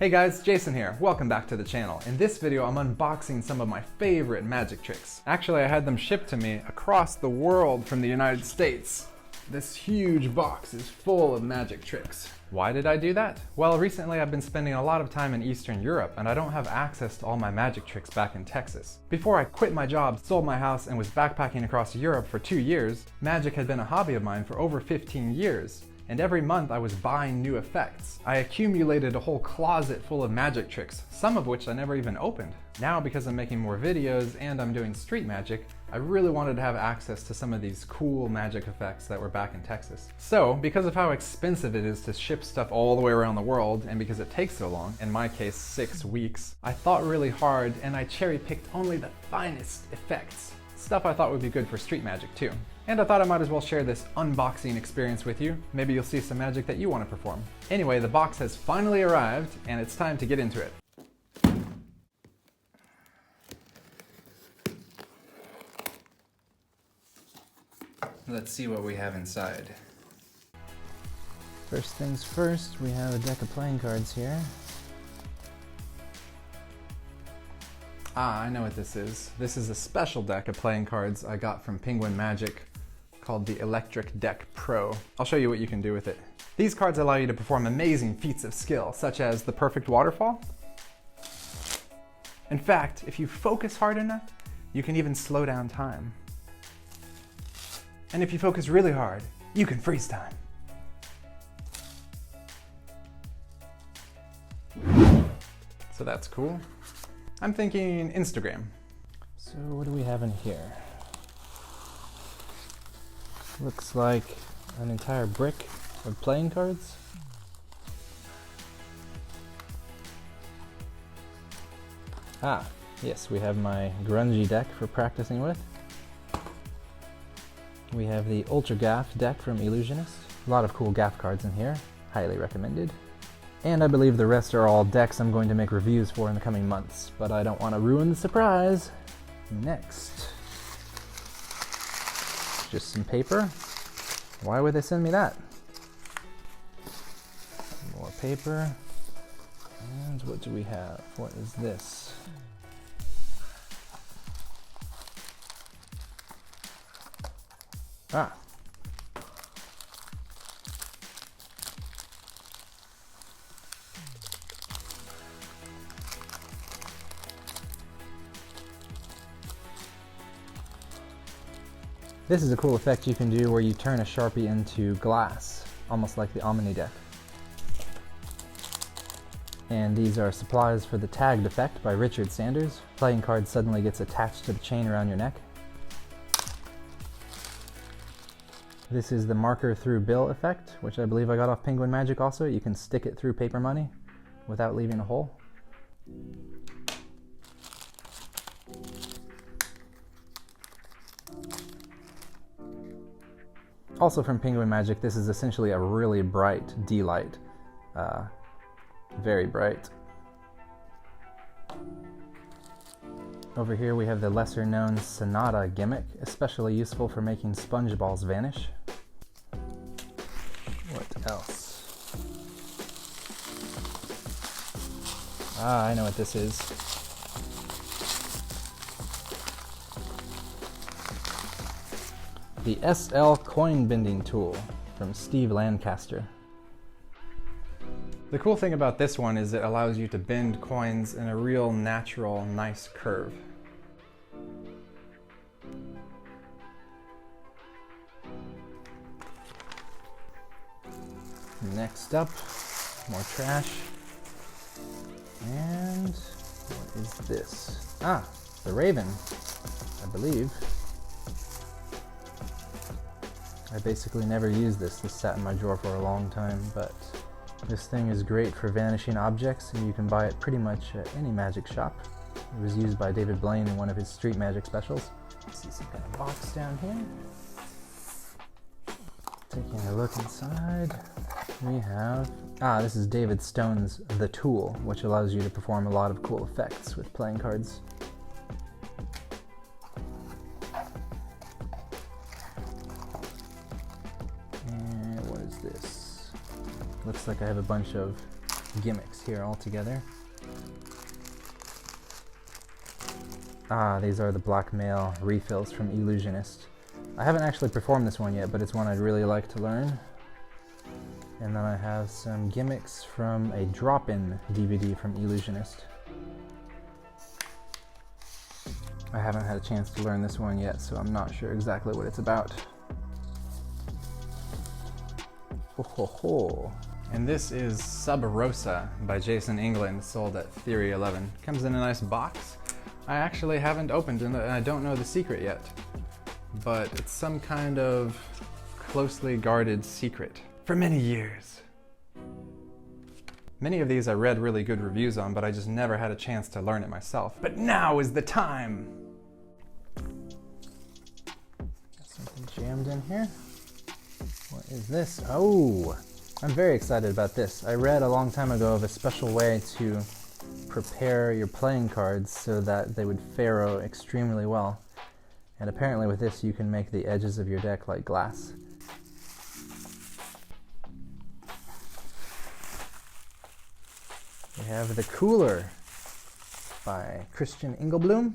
Hey guys, Jason here. Welcome back to the channel. In this video, I'm unboxing some of my favorite magic tricks. Actually, I had them shipped to me across the world from the United States. This huge box is full of magic tricks. Why did I do that? Well, recently I've been spending a lot of time in Eastern Europe and I don't have access to all my magic tricks back in Texas. Before I quit my job, sold my house, and was backpacking across Europe for 2 years, magic had been a hobby of mine for over 15 years. And every month I was buying new effects. I accumulated a whole closet full of magic tricks, some of which I never even opened. Now, because I'm making more videos and I'm doing street magic, I really wanted to have access to some of these cool magic effects that were back in Texas. So, because of how expensive it is to ship stuff all the way around the world, and because it takes so long, in my case 6 weeks, I thought really hard and I cherry-picked only the finest effects. Stuff I thought would be good for street magic too. And I thought I might as well share this unboxing experience with you. Maybe you'll see some magic that you want to perform. Anyway, the box has finally arrived and it's time to get into it. Let's see what we have inside. First things first, we have a deck of playing cards here. Ah, I know what this is. This is a special deck of playing cards I got from Penguin Magic called the Electric Deck Pro. I'll show you what you can do with it. These cards allow you to perform amazing feats of skill, such as the perfect waterfall. In fact, if you focus hard enough, you can even slow down time. And if you focus really hard, you can freeze time. So that's cool. I'm thinking Instagram. So what do we have in here? Looks like an entire brick of playing cards. Ah, yes, we have my grungy deck for practicing with. We have the Ultra Gaff deck from Illusionist. A lot of cool Gaff cards in here, highly recommended. And I believe the rest are all decks I'm going to make reviews for in the coming months, but I don't want to ruin the surprise. Next, just some paper. Why would they send me that? More paper. And what do we have? What is this? Ah. This is a cool effect you can do where you turn a Sharpie into glass, almost like the Omni deck. And these are supplies for the tagged effect by Richard Sanders. Playing card suddenly gets attached to the chain around your neck. This is the marker through bill effect, which I believe I got off Penguin Magic also. You can stick it through paper money without leaving a hole. Also from Penguin Magic, this is essentially a really bright D-light. Very bright. Over here we have the lesser known Sanada gimmick, especially useful for making sponge balls vanish. What else? Ah, I know what this is. The SL coin bending tool from Steve Lancaster. The cool thing about this one is it allows you to bend coins in a real natural, nice curve. Next up, more trash. And what is this? Ah, the Raven, I believe. I basically never used this. This sat in my drawer for a long time, but this thing is great for vanishing objects, and you can buy it pretty much at any magic shop. It was used by David Blaine in one of his street magic specials. Let's see some kind of box down here. Taking a look inside, we have... Ah, this is David Stone's The Tool, which allows you to perform a lot of cool effects with playing cards. Looks like I have a bunch of gimmicks here all together. Ah, these are the Blackmail refills from Illusionist. I haven't actually performed this one yet, but it's one I'd really like to learn. And then I have some gimmicks from a drop-in DVD from Illusionist. I haven't had a chance to learn this one yet, so I'm not sure exactly what it's about. Ho ho ho. And this is Subrosa by Jason England, sold at Theory 11. Comes in a nice box. I actually haven't opened it and I don't know the secret yet, but it's some kind of closely guarded secret for many years. Many of these I read really good reviews on, but I just never had a chance to learn it myself. But now is the time! Got something jammed in here. What is this? Oh! I'm very excited about this. I read a long time ago of a special way to prepare your playing cards so that they would faro extremely well. And apparently with this you can make the edges of your deck like glass. We have the Cooler by Christian Engelblum.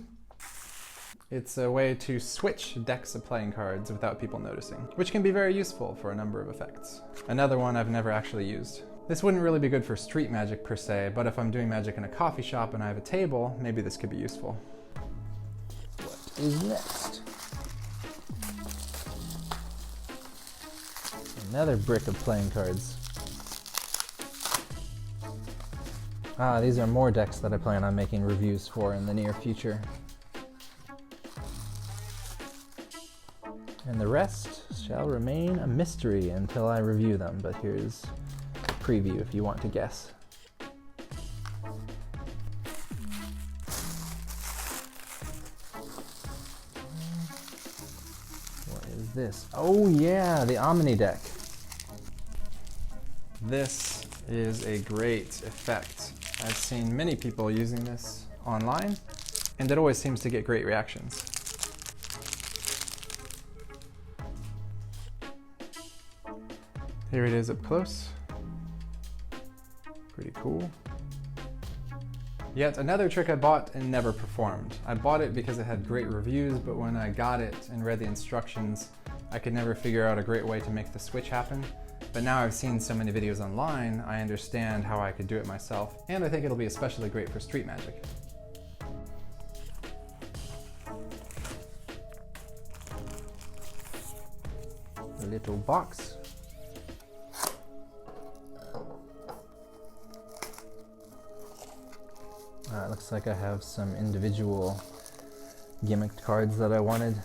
It's a way to switch decks of playing cards without people noticing, which can be very useful for a number of effects. Another one I've never actually used. This wouldn't really be good for street magic per se, but if I'm doing magic in a coffee shop and I have a table, maybe this could be useful. What is next? Another brick of playing cards. Ah, these are more decks that I plan on making reviews for in the near future. And the rest shall remain a mystery until I review them, but here's a preview if you want to guess. What is this? Oh yeah, the Omni deck. This is a great effect. I've seen many people using this online, and it always seems to get great reactions. Here it is up close. Pretty cool. Yet another trick I bought and never performed. I bought it because it had great reviews, but when I got it and read the instructions, I could never figure out a great way to make the switch happen. But now I've seen so many videos online, I understand how I could do it myself, and I think it'll be especially great for street magic. A little box. It looks like I have some individual gimmicked cards that I wanted.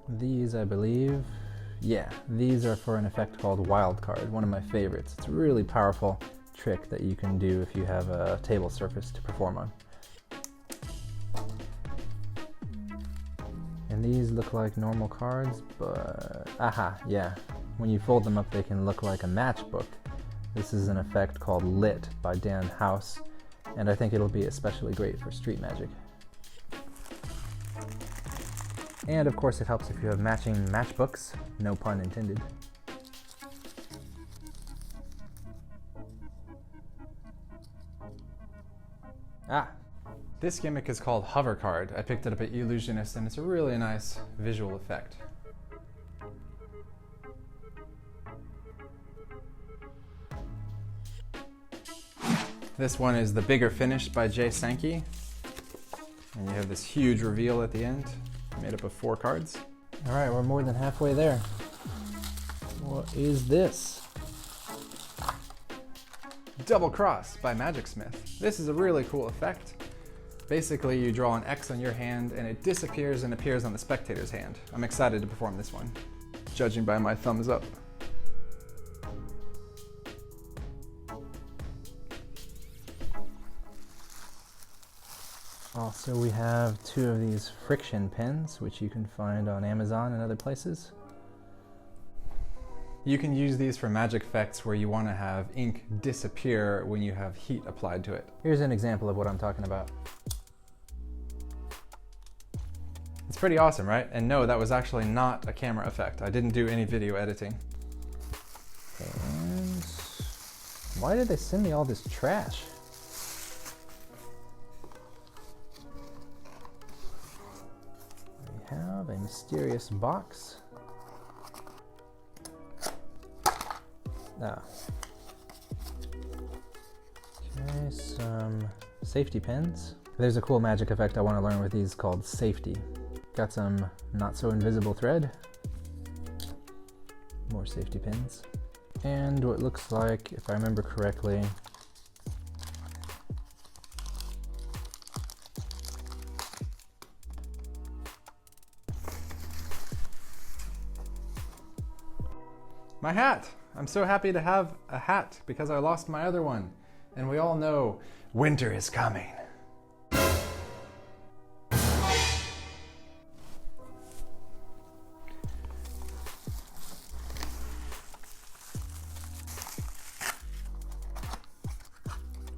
These, I believe, yeah, these are for an effect called Wild Card, one of my favorites. It's a really powerful trick that you can do if you have a table surface to perform on. And these look like normal cards, but aha, yeah. When you fold them up, they can look like a matchbook. This is an effect called Lit by Dan House, and I think it'll be especially great for street magic. And of course it helps if you have matching matchbooks, no pun intended. Ah! This gimmick is called Hover Card. I picked it up at Illusionist and it's a really nice visual effect. This one is the Bigger Finish by Sankey. And you have this huge reveal at the end, made up of 4 cards. All right, we're more than halfway there. What is this? Double Cross by Blacksmith. This is a really cool effect. Basically, you draw an X on your hand and it disappears and appears on the spectator's hand. I'm excited to perform this one, judging by my thumbs up. Also, we have 2 of these friction pens, which you can find on Amazon and other places. You can use these for magic effects where you want to have ink disappear when you have heat applied to it. Here's an example of what I'm talking about. It's pretty awesome, right? And no, that was actually not a camera effect. I didn't do any video editing. Why did they send me all this trash? We have a mysterious box. Ah. Okay, some safety pins. There's a cool magic effect I want to learn with these called safety. Got some not so invisible thread. More safety pins. And what looks like, if I remember correctly, my hat! I'm so happy to have a hat because I lost my other one. And we all know winter is coming.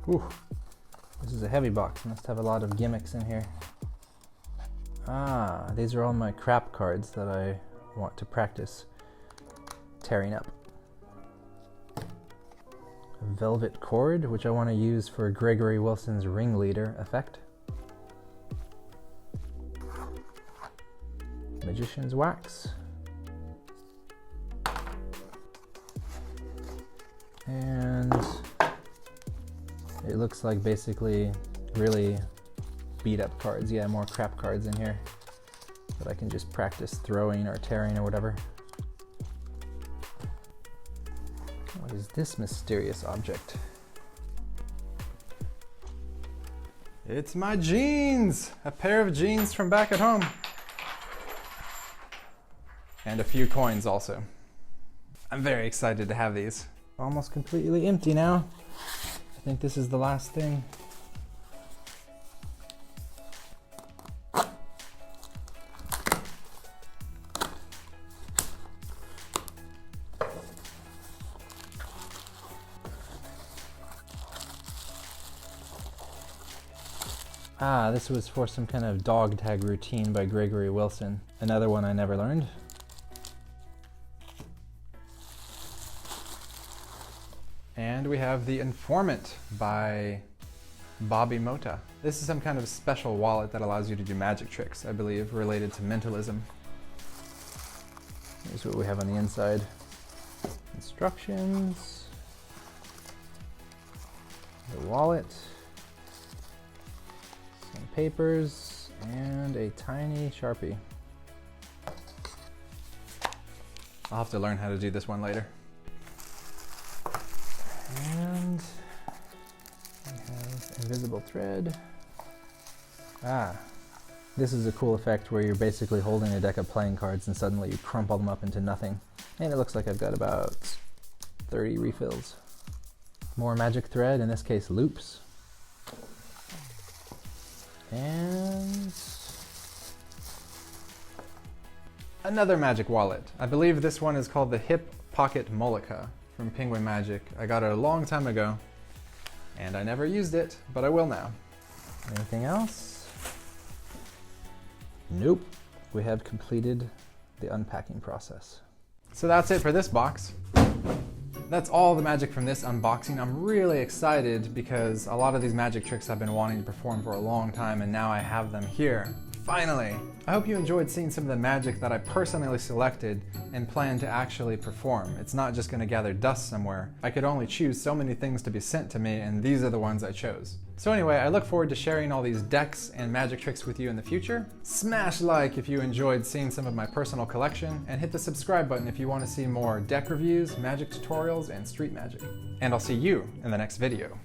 Ooh, this is a heavy box. Must have a lot of gimmicks in here. Ah, these are all my crap cards that I want to practice tearing up. A velvet cord, which I want to use for Gregory Wilson's ringleader effect. Magician's wax. And it looks like basically really beat up cards. Yeah, more crap cards in here that I can just practice throwing or tearing or whatever. What is this mysterious object? It's my jeans! A pair of jeans from back at home. And a few coins also. I'm very excited to have these. Almost completely empty now. I think this is the last thing. Ah, this was for some kind of dog tag routine by Gregory Wilson. Another one I never learned. And we have the Informant by Motta. This is some kind of special wallet that allows you to do magic tricks, I believe, related to mentalism. Here's what we have on the inside. Instructions. The wallet. Some papers, and a tiny Sharpie. I'll have to learn how to do this one later. And we have invisible thread. Ah, this is a cool effect where you're basically holding a deck of playing cards and suddenly you crumple them up into nothing. And it looks like I've got about 30 refills. More magic thread, in this case loops. And another magic wallet. I believe this one is called the Hip Pocket Mullica from Penguin Magic. I got it a long time ago and I never used it, but I will now. Anything else? Nope. We have completed the unpacking process. So that's it for this box. That's all the magic from this unboxing. I'm really excited because a lot of these magic tricks I've been wanting to perform for a long time and now I have them here. Finally! I hope you enjoyed seeing some of the magic that I personally selected and plan to actually perform. It's not just going to gather dust somewhere. I could only choose so many things to be sent to me, and these are the ones I chose. So anyway, I look forward to sharing all these decks and magic tricks with you in the future. Smash like if you enjoyed seeing some of my personal collection, and hit the subscribe button if you want to see more deck reviews, magic tutorials, and street magic. And I'll see you in the next video.